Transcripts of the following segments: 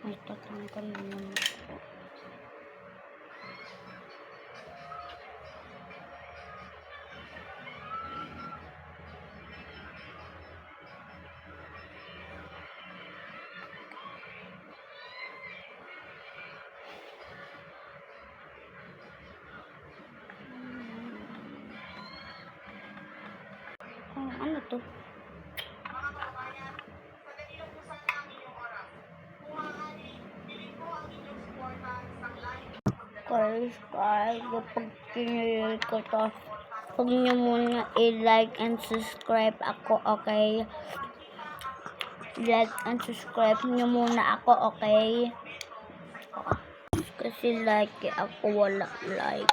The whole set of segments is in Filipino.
Ay, tatanggal naman ako. Oh, ano to? Guys, kapag pinili ko to, huwag niyo muna i-like and subscribe ako, okay? Like and subscribe niyo muna ako, okay? Kasi like ako, wala like.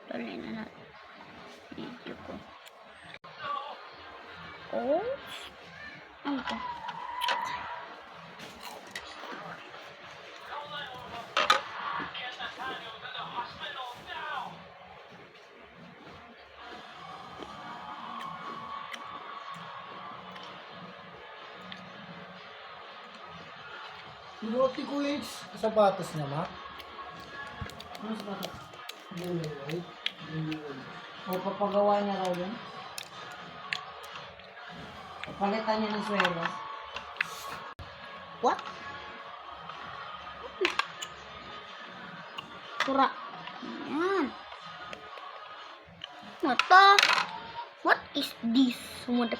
Tuloy na natin video ko. Oh, ano to? Inuoti ko yung sapatos niya, ma. Ano sapatos? Blue. O, papagawa niya raw yun. Papalitan niya ng swelo. What? Pura. Yan. Mata. What is this? Sumunod.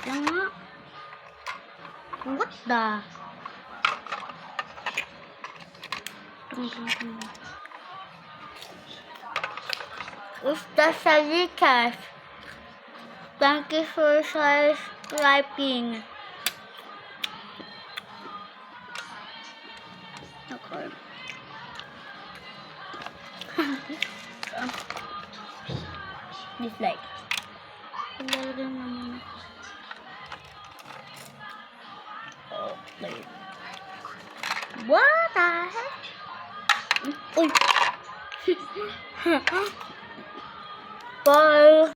Yan nga. What the? Usta Salikas. Thank you for subscribing. Okay. Dislike. Okay. What the heck? Uy. Bye.